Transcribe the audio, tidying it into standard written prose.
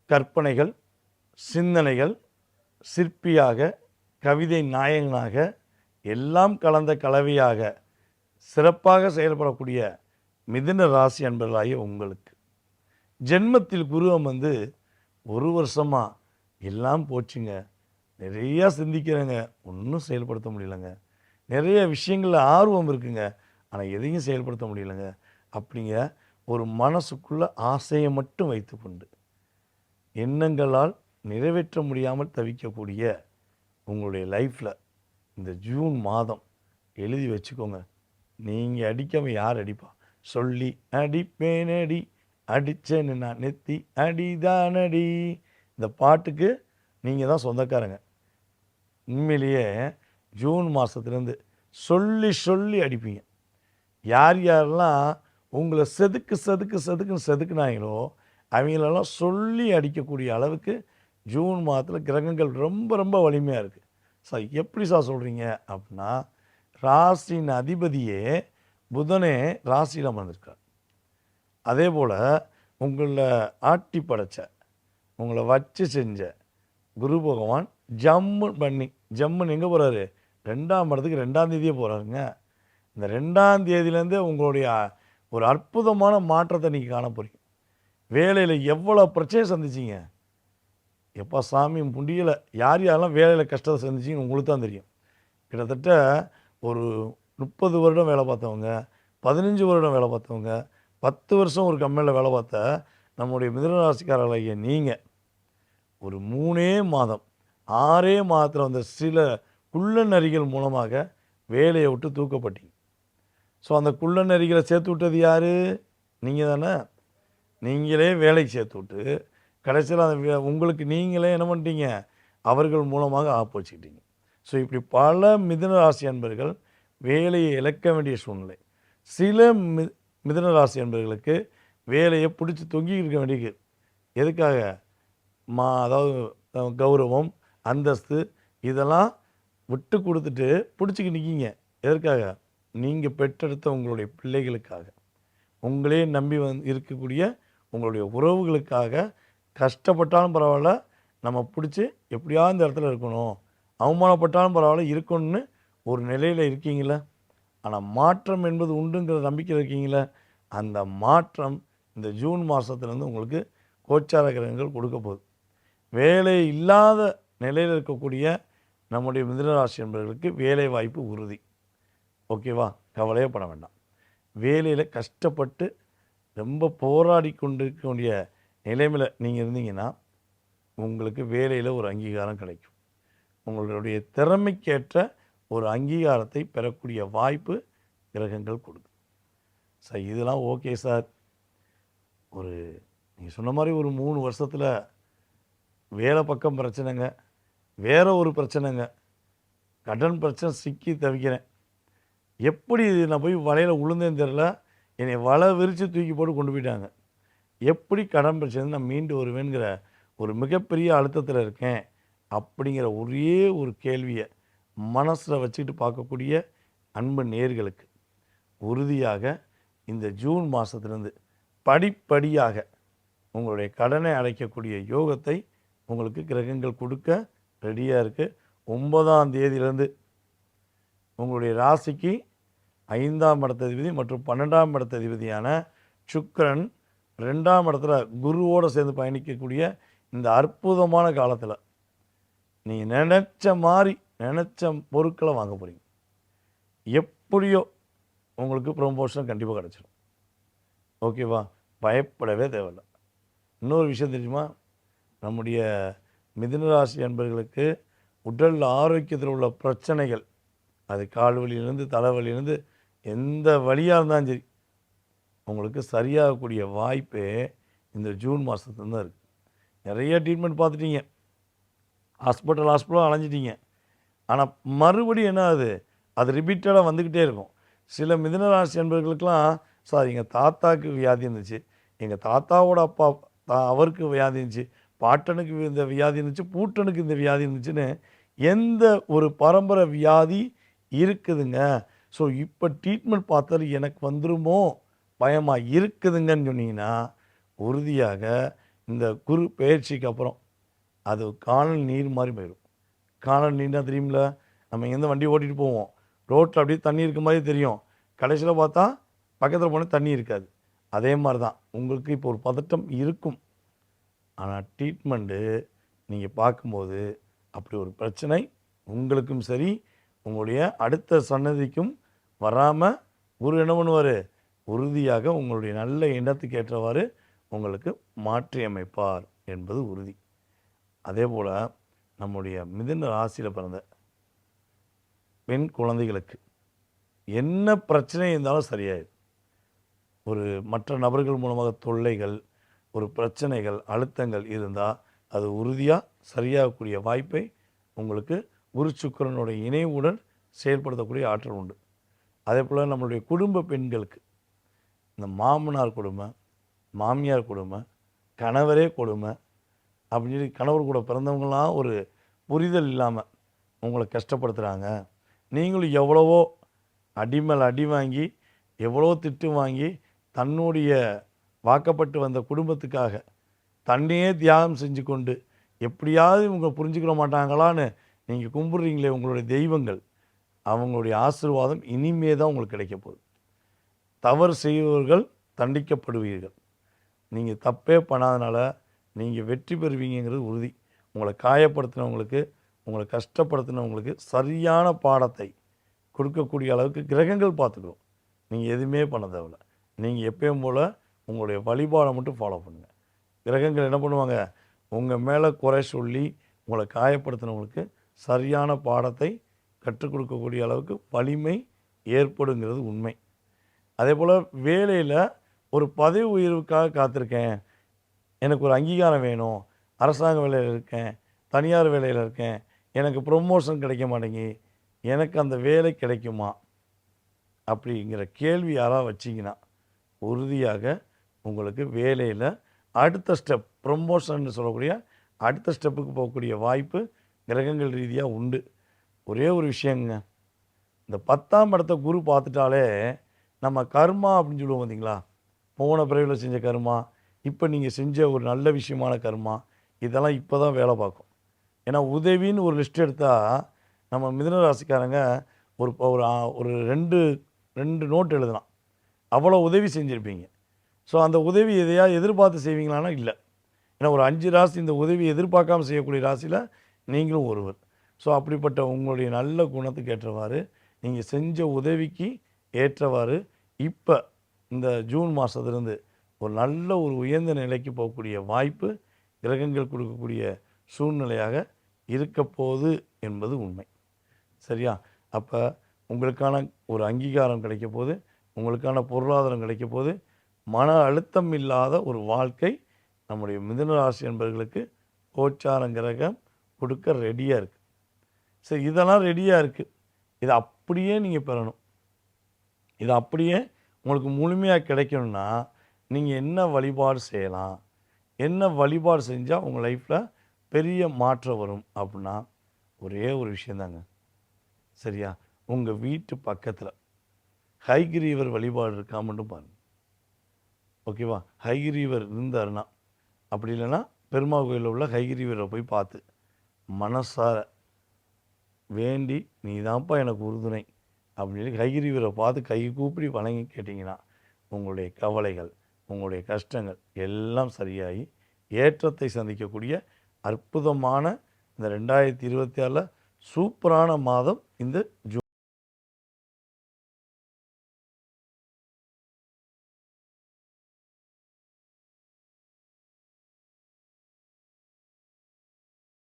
கற்பனைகள், சிந்தனைகள், சிற்பியாக, கவிதை நாயகனாக, எல்லாம் கலந்த கலவையாக சிறப்பாக செயல்படக்கூடிய மிதுன ராசி அன்பர்களாகிய உங்களுக்கு ஜென்மத்தில் குரு அமர்ந்து 1 வருஷமாக எல்லாம் போச்சுங்க, நிறையா சிந்திக்கிறேங்க, ஒன்றும் செயல்படுத்த முடியலைங்க, நிறைய விஷயங்களில் ஆர்வம் இருக்குங்க, ஆனால் எதையும் செயல்படுத்த முடியலைங்க அப்படிங்கிற ஒரு மனசுக்குள்ள ஆசையை மட்டும் வைத்துக்கொண்டு எண்ணங்களால் நிறைவேற்ற முடியாமல் தவிக்கக்கூடிய உங்களுடைய லைஃப்பில் இந்த ஜூன் மாதம் எழுதி வச்சுக்கோங்க. நீங்கள் அடிக்காமல் யார் அடிப்பா? சொல்லி அடிப்பேனடி அடிச்சேன்னு நான் நெத்தி அடிதானடி. இந்த பாட்டுக்கு நீங்கள் தான் சொந்தக்காரங்க. உண்மையிலேயே ஜூன் மாதத்துலேருந்து சொல்லி சொல்லி அடிப்பீங்க. யார் யாரெல்லாம் உங்களை செதுக்குன்னு செதுக்குனாங்களோ அவங்களெல்லாம் சொல்லி அடிக்கக்கூடிய அளவுக்கு ஜூன் மாதத்தில் கிரகங்கள் ரொம்ப ரொம்ப வலிமையாக இருக்குது. சார் எப்படி சார் சொல்கிறீங்க அப்படின்னா, ராசியின் அதிபதியே புதனே ராசியில் அமர்ந்திருக்கார். அதே போல் உங்களில் ஆட்டி படைச்ச, உங்களை வச்சு செஞ்ச குரு பகவான் ஜம்முன்னு எங்கே போகிறாரு? 2ஆம் இடத்துக்கு 2ஆம் தேதியே போகிறாருங்க. இந்த 2ஆம் தேதியிலேருந்தே உங்களுடைய ஒரு அற்புதமான மாற்றத்தை நீங்கள் காண போகிறீங்க. வேலையில் எவ்வளோ பிரச்சனை சந்திச்சிங்க, எப்போ சாமி முடியலை, யார் யாரெல்லாம் வேலையில் கஷ்டத்தை சந்திச்சிங்க உங்களுக்கு தான் தெரியும். கிட்டத்தட்ட ஒரு 30 வருடம் வேலை பார்த்தவங்க, 15 வருடம் வேலை பார்த்தவங்க, 10 வருஷம் ஒரு கம்பெனியில் வேலை பார்த்த நம்முடைய மிதுனராசிக்காரர்களாகிய நீங்கள் ஒரு 3 மாதம் 6 மாதத்தில் வந்த சில குள்ளநரிகள் மூலமாக வேலையை விட்டு தூக்கப்பட்டீங்க. ஸோ அந்த குள்ளநரிகளை சேர்த்து விட்டது யார்? நீங்கள் தானே. நீங்களே வேலைக்கு சேர்த்து விட்டு கடைசியில் அந்த உங்களுக்கு நீங்களே என்ன பண்ணிட்டீங்க? அவர்கள் மூலமாக வச்சுக்கிட்டீங்க. ஸோ இப்படி பல மிதுன ராசி அன்பர்கள் வேலையை இழக்க வேண்டிய சூழ்நிலை. சில மிதுன ராசி அன்பர்களுக்கு வேலையை பிடிச்சி தொங்கி இருக்க வேண்டியது. எதுக்காக? அதாவது கௌரவம், அந்தஸ்து இதெல்லாம் விட்டு கொடுத்துட்டு பிடிச்சிக்கு நிற்கிங்க. எதற்காக? நீங்கள் பெற்றெடுத்த உங்களுடைய பிள்ளைகளுக்காக, உங்களே நம்பி இருக்கக்கூடிய உங்களுடைய உறவுகளுக்காக கஷ்டப்பட்டாலும் பரவாயில்ல, நம்ம பிடிச்சி எப்படியாவது இந்த இடத்துல இருக்கணும், அவமானப்பட்டாலும் பரவாயில்ல இருக்கணும்னு ஒரு நிலையில் இருக்கீங்களே. ஆனால் மாற்றம் என்பது உண்டுங்கிற நம்பிக்கை இருக்கீங்களே. அந்த மாற்றம் இந்த ஜூன் மாதத்துலேருந்து உங்களுக்கு கோச்சார கிரகங்கள் கொடுக்க போகுது. வேலை இல்லாத நிலையில் இருக்கக்கூடிய நம்முடைய மிதுனராசி என்பவர்களுக்கு வேலை வாய்ப்பு உறுதி. ஓகேவா? கவலையே பட வேண்டாம். வேலையில் கஷ்டப்பட்டு ரொம்ப போராடி கொண்டு இருக்கக்கூடிய நிலைமையில் நீங்கள் இருந்தீங்கன்னா உங்களுக்கு வேலையில் ஒரு அங்கீகாரம் கிடைக்கும். உங்களுடைய திறமைக்கேற்ற ஒரு அங்கீகாரத்தை பெறக்கூடிய வாய்ப்பு கிரகங்கள் கொடுக்கும். சார் இதெல்லாம் ஓகே சார், ஒரு நீங்கள் சொன்ன மாதிரி ஒரு 3 வருஷத்தில் வேலை பக்கம் பிரச்சனைங்க, வேறு ஒரு பிரச்சனைங்க, கடன் பிரச்சனை சிக்கி தவிக்கிறேன், எப்படி நான் போய் வலையில் உளுந்தேன்னு தெரில, என்னை வலை விரித்து தூக்கி போட்டு கொண்டு போயிட்டாங்க, எப்படி கடன் பிரச்சனை நான் மீண்டு வருவேங்கிற ஒரு மிகப்பெரிய அழுத்தத்தில் இருக்கேன் அப்படிங்கிற ஒரே ஒரு கேள்வியை மனசில் வச்சுக்கிட்டு பார்க்கக்கூடிய அன்பு நேயர்களுக்கு உறுதியாக இந்த ஜூன் மாதத்துலேருந்து படிப்படியாக உங்களுடைய கடனை அடைக்கக்கூடிய யோகத்தை உங்களுக்கு கிரகங்கள் கொடுக்க ரெடியாக இருக்குது. 9ஆம் தேதியிலேருந்து உங்களுடைய ராசிக்கு 5ஆம் இடத்ததிபதி மற்றும் 12ஆம் இடத்ததிபதியான சுக்கிரன் 2ஆம் இடத்துல குருவோடு சேர்ந்து பயணிக்கக்கூடிய இந்த அற்புதமான காலத்தில் நீங்கள் நினச்ச மாதிரி நினச்ச பொருட்களை வாங்க போகிறீங்க. எப்படியோ உங்களுக்கு ப்ரொமோஷன் கண்டிப்பாக கிடச்சிடும். ஓகேவா? பயப்படவே தேவையில்லை. இன்னொரு விஷயம் தெரியுமா? நம்முடைய மிதுனராசி அன்பர்களுக்கு உடல் ஆரோக்கியத்தில் உள்ள பிரச்சனைகள், அது கால் வலியிலேருந்து தலைவலியிலேருந்து எந்த வழியாக இருந்தாலும் சரி, உங்களுக்கு சரியாகக்கூடிய வாய்ப்பே இந்த ஜூன் மாதத்துல தான் இருக்குது. நிறைய ட்ரீட்மெண்ட் பார்த்துட்டீங்க, ஹாஸ்பிட்டலாக அலைஞ்சிட்டீங்க, ஆனால் மறுபடியும் என்ன ஆகுது? அது ரிப்பீட்டடாக வந்துக்கிட்டே இருக்கும். சில மிதுனராசி அன்பர்களுக்கெல்லாம், சார் எங்கள் தாத்தாவுக்கு வியாதி இருந்துச்சு, எங்கள் தாத்தாவோட அப்பா அவருக்கு வியாதி இருந்துச்சு, பாட்டனுக்கு இந்த வியாதி இருந்துச்சு, பூட்டனுக்கு இந்த வியாதி இருந்துச்சுன்னு எந்த ஒரு பரம்பரை வியாதி இருக்குதுங்க. ஸோ இப்போ ட்ரீட்மெண்ட் பார்த்தது எனக்கு வந்துருமோ பயமாக இருக்குதுங்கன்னு சொன்னீங்கன்னா உறுதியாக இந்த குரு பெயர்ச்சிக்கு அப்புறம் அது காணல் நீர் மாதிரி போயிடும். காணல் நீர்னா தெரியுமில்ல, நம்ம இங்கேருந்து வண்டி ஓட்டிகிட்டு போவோம், ரோட்டில் அப்படியே தண்ணி இருக்க மாதிரி தெரியும், கடைசியில் பார்த்தா பக்கத்தில் போனால் தண்ணி இருக்காது. அதே மாதிரி தான் உங்களுக்கு இப்போ ஒரு பதட்டம் இருக்கும். ஆனால் ட்ரீட்மெண்ட்டு நீங்கள் பார்க்கும்போது அப்படி ஒரு பிரச்சனை உங்களுக்கும் சரி உங்களுடைய அடுத்த சன்னதிக்கும் வராமல் குரு என்ன பண்ணுவார், உறுதியாக உங்களுடைய நல்ல எண்ணத்துக்கு ஏற்றவாறு உங்களுக்கு மாற்றி அமைப்பார் என்பது உறுதி. அதே போல் நம்முடைய மிதுன ராசியில் பிறந்த பெண் குழந்தைகளுக்கு என்ன பிரச்சனை இருந்தாலும் சரியாயிடும். ஒரு மற்ற நபர்கள் மூலமாக தொல்லைகள், ஒரு பிரச்சனைகள், அழுத்தங்கள் இருந்தால் அது உறுதியாக சரியாகக்கூடிய வாய்ப்பை உங்களுக்கு குரு சுக்கிரனுடைய இணைவுடன் செயல்படுத்தக்கூடிய ஆற்றல் உண்டு. அதே போல் நம்மளுடைய குடும்ப பெண்களுக்கு இந்த மாமனார் கொடுமை, மாமியார் கொடுமை, கணவரே கொடுமை அப்படின்னு சொல்லி கணவர் கூட பிறந்தவங்களாம் ஒரு புரிதல் இல்லாமல் உங்களை கஷ்டப்படுத்துகிறாங்க. நீங்களும் எவ்வளவோ அடி மேல் அடி வாங்கி, எவ்வளோ திட்டு வாங்கி, தன்னுடைய வாக்கப்பட்டு வந்த குடும்பத்துக்காக தன்னையே தியாகம் செஞ்சு கொண்டு எப்படியாவது இவங்க புரிஞ்சுக்கிற மாட்டாங்களான்னு நீங்கள் கும்பிட்றீங்களே உங்களுடைய தெய்வங்கள், அவங்களுடைய ஆசீர்வாதம் இனிமே தான் உங்களுக்கு கிடைக்க போகுது. தவறு செய்பவர்கள் தண்டிக்கப்படுவீர்கள். நீங்கள் தப்பே பண்ணாதனால நீங்கள் வெற்றி பெறுவீங்கிறது உறுதி. உங்களை காயப்படுத்தினவங்களுக்கு, உங்களை கஷ்டப்படுத்தினவங்களுக்கு சரியான பாடத்தை கொடுக்கக்கூடிய அளவுக்கு கிரகங்கள் பார்த்துக்கிறோம். நீங்கள் எதுவுமே பண்ண தேவையில்ல. நீங்கள் எப்பயும் போல் உங்களுடைய வழிபாடை மட்டும் ஃபாலோ பண்ணுங்கள். கிரகங்கள் என்ன பண்ணுவாங்க, உங்கள் மேலே குறை சொல்லி உங்களை காயப்படுத்தினவங்களுக்கு சரியான பாடத்தை கற்றுக் கொடுக்கக்கூடிய அளவுக்கு வலிமை ஏற்படுங்கிறது உண்மை. அதே போல் வேலையில் ஒரு பதவி உயர்வுக்காக காத்திருக்கேன், எனக்கு ஒரு அங்கீகாரம் வேணும், அரசாங்க வேலையில் இருக்கேன், தனியார் வேலையில் இருக்கேன், எனக்கு ப்ரொமோஷன் கிடைக்க மாட்டேங்கி, எனக்கு அந்த வேலை கிடைக்குமா அப்படிங்கிற கேள்வி யாராவது வச்சிங்கன்னா உறுதியாக உங்களுக்கு வேலையில் அடுத்த ஸ்டெப் ப்ரொமோஷன் சொல்லக்கூடிய அடுத்த ஸ்டெப்புக்கு போகக்கூடிய வாய்ப்பு கிரகங்கள் ரீதியாக உண்டு. ஒரே ஒரு விஷயங்க, இந்த 10ஆம் இடத்த குரு பார்த்துட்டாலே நம்ம கர்மா அப்படின்னு சொல்லுவோம் பார்த்தீங்களா, போன பிறவியில் செஞ்ச கர்மா, இப்போ நீங்கள் செஞ்ச ஒரு நல்ல விஷயமான கர்மா, இதெல்லாம் இப்போ தான் வேலை பார்க்கும். ஏன்னா உதவின்னு ஒரு லிஸ்ட் எடுத்தால் நம்ம மிதுன ராசிக்காரங்க ஒரு ஒரு ஒரு ரெண்டு நோட் எழுதலாம், அவ்வளோ உதவி செஞ்சுருப்பீங்க. ஸோ அந்த உதவி எதையாவது எதிர்பார்த்து செய்வீங்களானா இல்லை. ஏன்னா ஒரு 5 ராசி இந்த உதவி எதிர்பார்க்காமல் செய்யக்கூடிய ராசியில் நீங்களும் ஒருவர். ஸோ அப்படிப்பட்ட உங்களுடைய நல்ல குணத்துக்கு ஏற்றவாறு நீங்கள் செஞ்ச உதவிக்கு ஏற்றவாறு இப்போ இந்த ஜூன் மாதத்துலேருந்து ஒரு நல்ல ஒரு உயர்ந்த நிலைக்கு போகக்கூடிய வாய்ப்பு கிரகங்கள் கொடுக்கக்கூடிய சூழ்நிலையாக இருக்க போகுது என்பது உண்மை. சரியா? அப்போ உங்களுக்கான ஒரு அங்கீகாரம் கிடைக்க போது, உங்களுக்கான பொருளாதாரம் கிடைக்க போது, மன அழுத்தம் இல்லாத ஒரு வாழ்க்கை நம்முடைய மிதுன ராசி என்பவர்களுக்கு கோச்சாரம் கிரகம் கொடுக்க ரெடியாக இருக்குது. சரி, இதெல்லாம் ரெடியாக இருக்குது, இதை அப்படியே நீங்கள் பெறணும். இது அப்படியே உங்களுக்கு முழுமையாக கிடைக்கணும்னா நீங்கள் என்ன வழிபாடு செய்யலாம், என்ன வழிபாடு செஞ்சால் உங்கள் லைஃப்பில் பெரிய மாற்றம் வரும் அப்படின்னா ஒரே ஒரு விஷயந்தாங்க. சரியா? உங்கள் வீட்டு பக்கத்தில் ஹைகிரீவர் வழிபாடு இருக்கா மட்டும் பாருங்கள். ஓகேவா? ஹைகிரீவர் இருந்தாருன்னா, அப்படி இல்லைன்னா பெருமாள் கோயிலில் உள்ள ஹைகிரீவரை போய் பார்த்து மனசார வேண்டி நீ தான்ப்பா எனக்கு உறுதுணை அப்படின்னு சொல்லி ஹைகிரீவரை பார்த்து கை கூப்பி வணங்கி கேட்டிங்கன்னா உங்களுடைய கவலைகள், உங்களுடைய கஷ்டங்கள் எல்லாம் சரியாகி ஏற்றத்தை சந்திக்கக்கூடிய அற்புதமான இந்த 2026 சூப்பரான மாதம் இந்த ஜூன்.